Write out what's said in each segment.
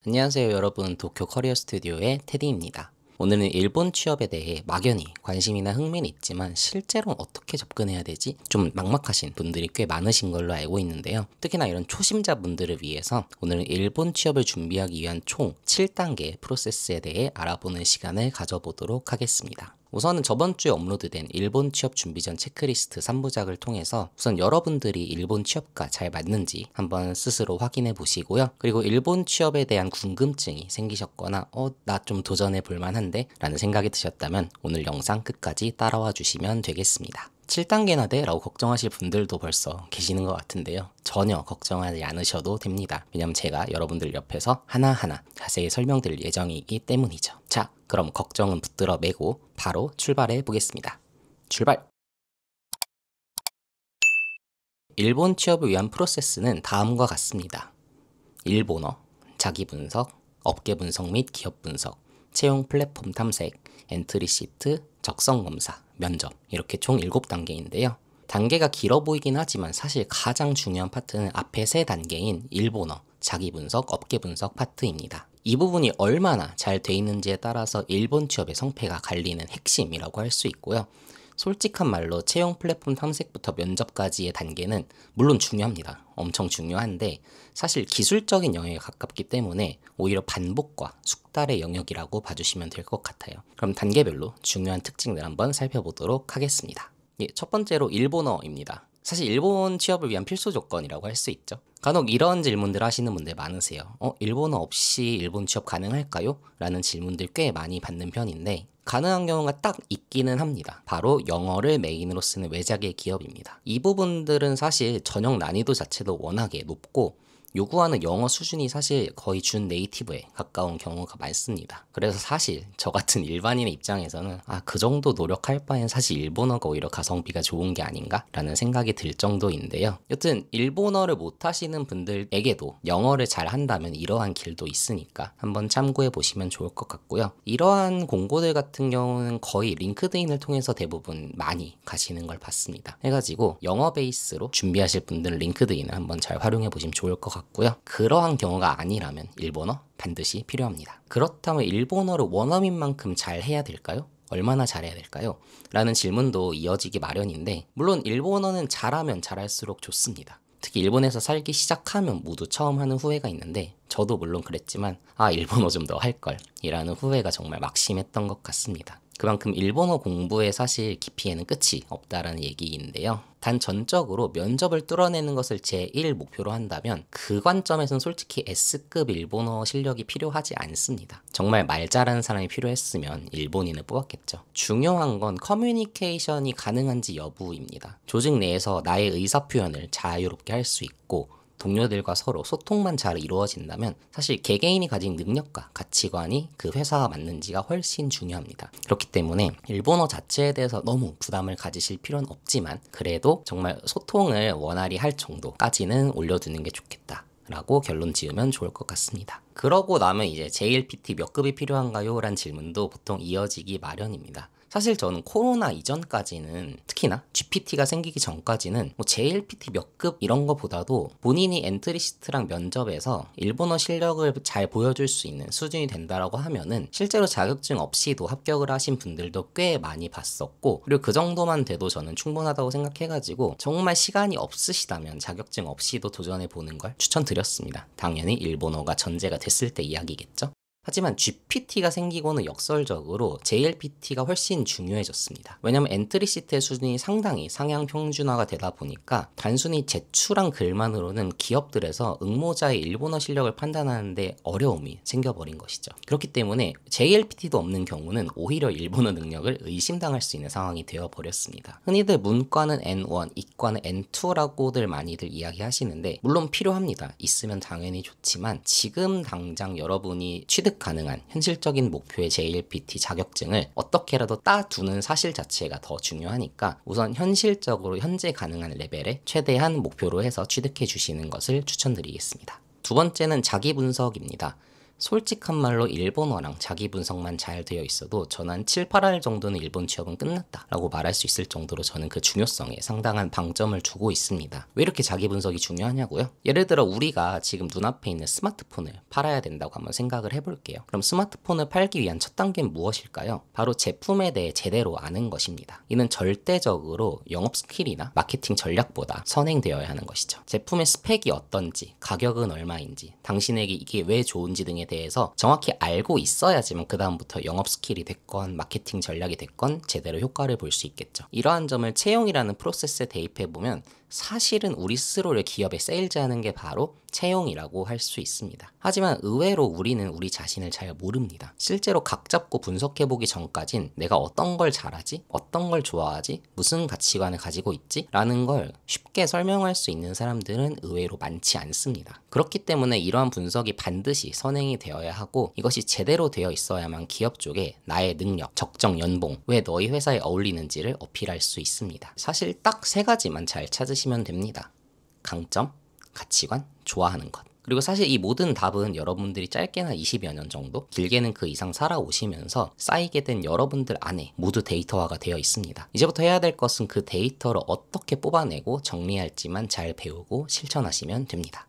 안녕하세요 여러분, 도쿄 커리어 스튜디오의 테디입니다. 오늘은 일본 취업에 대해 막연히 관심이나 흥미는 있지만 실제로 어떻게 접근해야 되지? 좀 막막하신 분들이 꽤 많으신 걸로 알고 있는데요. 특히나 이런 초심자분들을 위해서 오늘은 일본 취업을 준비하기 위한 총 7단계 프로세스에 대해 알아보는 시간을 가져보도록 하겠습니다. 우선은 저번 주에 업로드된 일본 취업 준비 전 체크리스트 3부작을 통해서 우선 여러분들이 일본 취업과 잘 맞는지 한번 스스로 확인해 보시고요. 그리고 일본 취업에 대한 궁금증이 생기셨거나 나 좀 도전해 볼 만한데 라는 생각이 드셨다면 오늘 영상 끝까지 따라와 주시면 되겠습니다. 7단계나 돼? 라고 걱정하실 분들도 벌써 계시는 것 같은데요. 전혀 걱정하지 않으셔도 됩니다. 왜냐면 제가 여러분들 옆에서 하나하나 자세히 설명드릴 예정이기 때문이죠. 자, 그럼 걱정은 붙들어 매고 바로 출발해 보겠습니다. 출발! 일본 취업을 위한 프로세스는 다음과 같습니다. 일본어, 자기 분석, 업계 분석 및 기업 분석, 채용 플랫폼 탐색, 엔트리 시트, 적성 검사, 면접, 이렇게 총 7단계인데요. 단계가 길어 보이긴 하지만 사실 가장 중요한 파트는 앞에 3단계인 일본어, 자기 분석, 업계 분석 파트입니다. 이 부분이 얼마나 잘 돼 있는지에 따라서 일본 취업의 성패가 갈리는 핵심이라고 할 수 있고요. 솔직한 말로 채용 플랫폼 탐색부터 면접까지의 단계는 물론 중요합니다. 엄청 중요한데 사실 기술적인 영역에 가깝기 때문에 오히려 반복과 숙달의 영역이라고 봐주시면 될 것 같아요. 그럼 단계별로 중요한 특징들 한번 살펴보도록 하겠습니다. 첫 번째로 일본어입니다. 사실 일본 취업을 위한 필수 조건이라고 할 수 있죠. 간혹 이런 질문들 하시는 분들 많으세요. 일본어 없이 일본 취업 가능할까요? 라는 질문들 꽤 많이 받는 편인데 가능한 경우가 딱 있기는 합니다. 바로 영어를 메인으로 쓰는 외자계 기업입니다. 이 부분들은 사실 전형 난이도 자체도 워낙에 높고 요구하는 영어 수준이 사실 거의 준 네이티브에 가까운 경우가 많습니다. 그래서 사실 저 같은 일반인의 입장에서는 그 정도 노력할 바엔 사실 일본어가 오히려 가성비가 좋은 게 아닌가? 라는 생각이 들 정도인데요. 여튼 일본어를 못하시는 분들에게도 영어를 잘 한다면 이러한 길도 있으니까 한번 참고해 보시면 좋을 것 같고요. 이러한 공고들 같은 경우는 거의 링크드인을 통해서 대부분 많이 가시는 걸 봤습니다. 해가지고 영어 베이스로 준비하실 분들은 링크드인을 한번 잘 활용해 보시면 좋을 것 같고요. 그러한 경우가 아니라면 일본어 반드시 필요합니다. 그렇다면 일본어를 원어민 만큼 잘 해야 될까요? 얼마나 잘해야 될까요? 라는 질문도 이어지기 마련인데 물론 일본어는 잘하면 잘할수록 좋습니다. 특히 일본에서 살기 시작하면 모두 처음 하는 후회가 있는데 저도 물론 그랬지만 일본어 좀 더 할걸 이라는 후회가 정말 막심했던 것 같습니다. 그만큼 일본어 공부에 사실 깊이에는 끝이 없다라는 얘기인데요. 단 전적으로 면접을 뚫어내는 것을 제1 목표로 한다면 그 관점에선 솔직히 S급 일본어 실력이 필요하지 않습니다. 정말 말 잘하는 사람이 필요했으면 일본인을 뽑았겠죠. 중요한 건 커뮤니케이션이 가능한지 여부입니다. 조직 내에서 나의 의사표현을 자유롭게 할 수 있고 동료들과 서로 소통만 잘 이루어진다면 사실 개개인이 가진 능력과 가치관이 그 회사와 맞는지가 훨씬 중요합니다. 그렇기 때문에 일본어 자체에 대해서 너무 부담을 가지실 필요는 없지만 그래도 정말 소통을 원활히 할 정도까지는 올려두는 게 좋겠다 라고 결론 지으면 좋을 것 같습니다. 그러고 나면 이제 JLPT 몇 급이 필요한가요? 란 질문도 보통 이어지기 마련입니다. 사실 저는 코로나 이전까지는 특히나 GPT가 생기기 전까지는 JLPT 몇 급 이런 거보다도 본인이 엔트리시트랑 면접에서 일본어 실력을 잘 보여줄 수 있는 수준이 된다라고 하면은 실제로 자격증 없이도 합격을 하신 분들도 꽤 많이 봤었고 그리고 그 정도만 돼도 저는 충분하다고 생각해가지고 정말 시간이 없으시다면 자격증 없이도 도전해보는 걸 추천드렸습니다. 당연히 일본어가 전제가 됐을 때 이야기겠죠. 하지만 GPT가 생기고는 역설적으로 JLPT가 훨씬 중요해졌습니다. 왜냐면 엔트리 시트의 수준이 상당히 상향 평준화가 되다 보니까 단순히 제출한 글만으로는 기업들에서 응모자의 일본어 실력을 판단하는데 어려움이 생겨버린 것이죠. 그렇기 때문에 JLPT도 없는 경우는 오히려 일본어 능력을 의심당할 수 있는 상황이 되어버렸습니다. 흔히들 문과는 N1, 이과는 N2라고들 많이들 이야기하시는데 물론 필요합니다. 있으면 당연히 좋지만 지금 당장 여러분이 취득 가능한 현실적인 목표의 JLPT 자격증을 어떻게라도 따두는 사실 자체가 더 중요하니까 우선 현실적으로 현재 가능한 레벨에 최대한 목표로 해서 취득해 주시는 것을 추천드리겠습니다. 두 번째는 자기 분석입니다. 솔직한 말로 일본어랑 자기 분석만 잘 되어 있어도 저는 한 7, 8할 정도는 일본 취업은 끝났다 라고 말할 수 있을 정도로 저는 그 중요성에 상당한 방점을 두고 있습니다. 왜 이렇게 자기 분석이 중요하냐고요? 예를 들어 우리가 지금 눈앞에 있는 스마트폰을 팔아야 된다고 한번 생각을 해볼게요. 그럼 스마트폰을 팔기 위한 첫 단계는 무엇일까요? 바로 제품에 대해 제대로 아는 것입니다. 이는 절대적으로 영업 스킬이나 마케팅 전략보다 선행되어야 하는 것이죠. 제품의 스펙이 어떤지, 가격은 얼마인지, 당신에게 이게 왜 좋은지 등에 대해서 정확히 알고 있어야지만 그 다음부터 영업 스킬이 됐건 마케팅 전략이 됐건 제대로 효과를 볼 수 있겠죠. 이러한 점을 채용이라는 프로세스에 대입해보면 사실은 우리 스스로를 기업에 세일즈하는 게 바로 채용이라고 할 수 있습니다. 하지만 의외로 우리는 우리 자신을 잘 모릅니다. 실제로 각 잡고 분석해보기 전까진 내가 어떤 걸 잘하지? 어떤 걸 좋아하지? 무슨 가치관을 가지고 있지? 라는 걸 쉽게 설명할 수 있는 사람들은 의외로 많지 않습니다. 그렇기 때문에 이러한 분석이 반드시 선행이 되어야 하고 이것이 제대로 되어 있어야만 기업 쪽에 나의 능력, 적정 연봉, 왜 너희 회사에 어울리는지를 어필할 수 있습니다. 사실 딱 3가지만 잘 찾으시면 됩니다. 강점, 가치관, 좋아하는 것. 그리고 사실 이 모든 답은 여러분들이 짧게는 20여 년 정도, 길게는 그 이상 살아오시면서 쌓이게 된 여러분들 안에 모두 데이터화가 되어 있습니다. 이제부터 해야 될 것은 그 데이터를 어떻게 뽑아내고 정리할지만 잘 배우고 실천하시면 됩니다.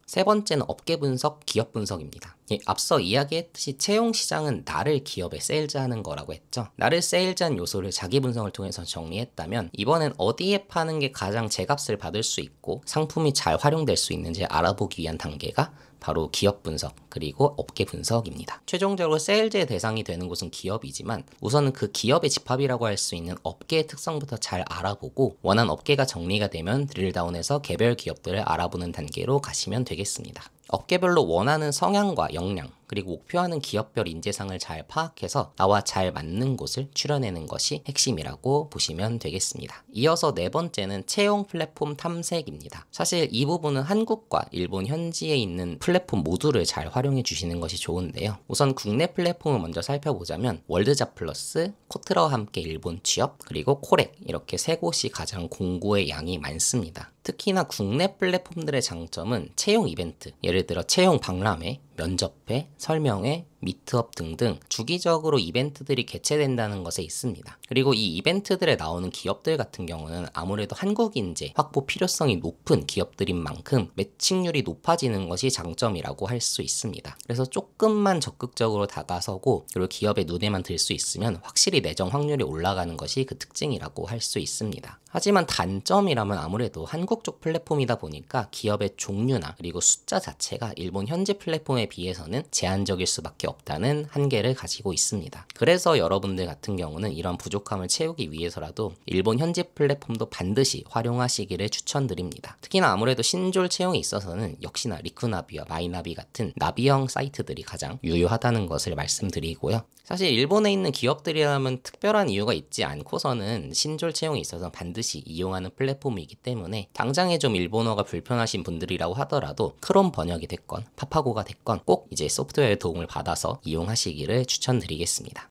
3번째는 업계 분석, 기업 분석입니다. 앞서 이야기했듯이 채용 시장은 나를 기업에 세일즈하는 거라고 했죠. 나를 세일즈한 요소를 자기 분석을 통해서 정리했다면 이번엔 어디에 파는 게 가장 제값을 받을 수 있고 상품이 잘 활용될 수 있는지 알아보기 위한 단계가 바로 기업 분석 그리고 업계 분석입니다. 최종적으로 세일즈의 대상이 되는 곳은 기업이지만 우선은 그 기업의 집합이라고 할 수 있는 업계의 특성부터 잘 알아보고 원하는 업계가 정리가 되면 드릴다운해서 개별 기업들을 알아보는 단계로 가시면 되겠습니다. 업계별로 원하는 성향과 역량 그리고 목표하는 기업별 인재상을 잘 파악해서 나와 잘 맞는 곳을 추려내는 것이 핵심이라고 보시면 되겠습니다. 이어서 4번째는 채용 플랫폼 탐색입니다. 사실 이 부분은 한국과 일본 현지에 있는 플랫폼 모두를 잘 활용해 주시는 것이 좋은데요. 우선 국내 플랫폼을 먼저 살펴보자면 월드잡플러스, 코트라와 함께 일본 취업, 그리고 코렉 이렇게 3곳이 가장 공고의 양이 많습니다. 특히나 국내 플랫폼들의 장점은 채용 이벤트, 예를 들어 채용 박람회, 면접회, 설명회, 미트업 등등 주기적으로 이벤트들이 개최된다는 것에 있습니다. 그리고 이 이벤트들에 나오는 기업들 같은 경우는 아무래도 한국 인재 확보 필요성이 높은 기업들인 만큼 매칭률이 높아지는 것이 장점이라고 할 수 있습니다. 그래서 조금만 적극적으로 다가서고 그리고 기업의 눈에만 들 수 있으면 확실히 내정 확률이 올라가는 것이 그 특징이라고 할 수 있습니다. 하지만 단점이라면 아무래도 한국 쪽 플랫폼이다 보니까 기업의 종류나 그리고 숫자 자체가 일본 현지 플랫폼에 비해서는 제한적일 수밖에 없다는 한계를 가지고 있습니다. 그래서 여러분들 같은 경우는 이런 부족함을 채우기 위해서라도 일본 현지 플랫폼도 반드시 활용하시기를 추천드립니다. 특히나 아무래도 신졸 채용에 있어서는 역시나 리쿠나비와 마이나비 같은 나비형 사이트들이 가장 유효하다는 것을 말씀드리고요. 사실 일본에 있는 기업들이라면 특별한 이유가 있지 않고서는 신졸 채용에 있어서 반드시 이용하는 플랫폼이기 때문에 당장에 좀 일본어가 불편하신 분들이라고 하더라도 크롬 번역이 됐건 파파고가 됐건 꼭 이제 소프트웨어의 도움을 받아서 이용하시기를 추천드리겠습니다.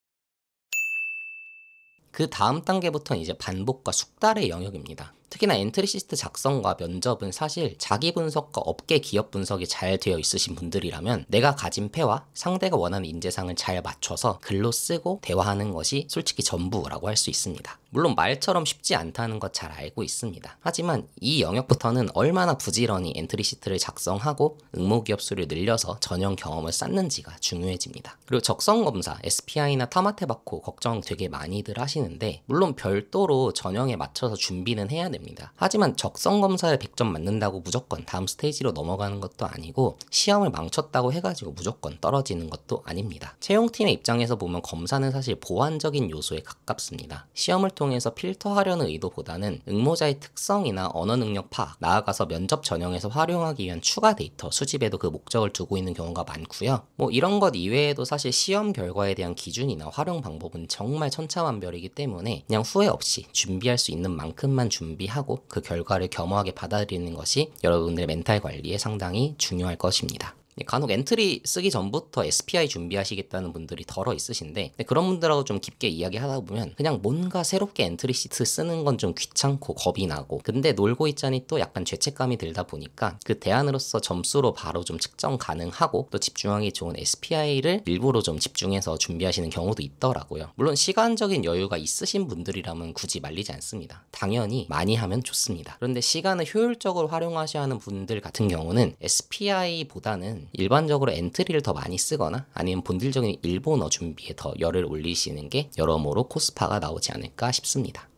그 다음 단계부터는 이제 반복과 숙달의 영역입니다. 특히나 엔트리시스트 작성과 면접은 사실 자기 분석과 업계 기업 분석이 잘 되어 있으신 분들이라면 내가 가진 패와 상대가 원하는 인재상을 잘 맞춰서 글로 쓰고 대화하는 것이 솔직히 전부라고 할 수 있습니다. 물론 말처럼 쉽지 않다는 것 잘 알고 있습니다. 하지만 이 영역부터는 얼마나 부지런히 엔트리시트를 작성하고 응모기업 수를 늘려서 전형 경험을 쌓는지가 중요해집니다. 그리고 적성검사, SPI나 타마테바코 걱정 되게 많이들 하시는데 물론 별도로 전형에 맞춰서 준비는 해야 됩니다. 하지만 적성검사를 100점 맞는다고 무조건 다음 스테이지로 넘어가는 것도 아니고 시험을 망쳤다고 해가지고 무조건 떨어지는 것도 아닙니다. 채용팀의 입장에서 보면 검사는 사실 보완적인 요소에 가깝습니다. 시험을 통해서 필터하려는 의도보다는 응모자의 특성이나 언어 능력 파악, 나아가서 면접 전형에서 활용하기 위한 추가 데이터 수집에도 그 목적을 두고 있는 경우가 많고요. 이런 것 이외에도 사실 시험 결과에 대한 기준이나 활용 방법은 정말 천차만별이기 때문에 그냥 후회 없이 준비할 수 있는 만큼만 준비하고 그 결과를 겸허하게 받아들이는 것이 여러분들의 멘탈 관리에 상당히 중요할 것입니다. 간혹 엔트리 쓰기 전부터 SPI 준비하시겠다는 분들이 덜어 있으신데 그런 분들하고 좀 깊게 이야기하다 보면 그냥 뭔가 새롭게 엔트리 시트 쓰는 건 좀 귀찮고 겁이 나고 근데 놀고 있자니 또 약간 죄책감이 들다 보니까 그 대안으로서 점수로 바로 좀 측정 가능하고 또 집중하기 좋은 SPI를 일부러 좀 집중해서 준비하시는 경우도 있더라고요. 물론 시간적인 여유가 있으신 분들이라면 굳이 말리지 않습니다. 당연히 많이 하면 좋습니다. 그런데 시간을 효율적으로 활용하셔야 하는 분들 같은 경우는 SPI보다는 일반적으로 엔트리를 더 많이 쓰거나 아니면 본질적인 일본어 준비에 더 열을 올리시는 게 여러모로 코스파가 나오지 않을까 싶습니다.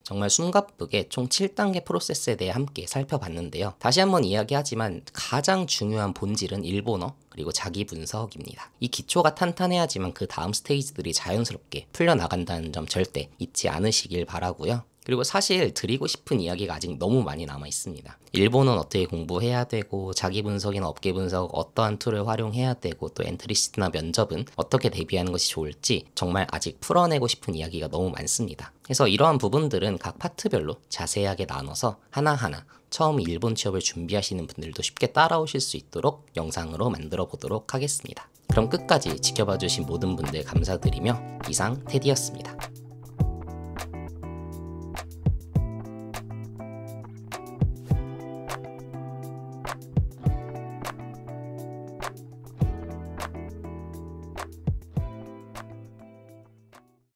정말 숨가쁘게 총 7단계 프로세스에 대해 함께 살펴봤는데요. 다시 한번 이야기하지만 가장 중요한 본질은 일본어 그리고 자기 분석입니다. 이 기초가 탄탄해야지만 그 다음 스테이지들이 자연스럽게 풀려나간다는 점 절대 잊지 않으시길 바라고요. 그리고 사실 드리고 싶은 이야기가 아직 너무 많이 남아 있습니다. 일본어는 어떻게 공부해야 되고 자기 분석이나 업계 분석 어떠한 툴을 활용해야 되고 또 엔트리시트나 면접은 어떻게 대비하는 것이 좋을지 정말 아직 풀어내고 싶은 이야기가 너무 많습니다. 그래서 이러한 부분들은 각 파트별로 자세하게 나눠서 하나하나 처음 일본 취업을 준비하시는 분들도 쉽게 따라오실 수 있도록 영상으로 만들어 보도록 하겠습니다. 그럼 끝까지 지켜봐 주신 모든 분들 감사드리며 이상 테디였습니다.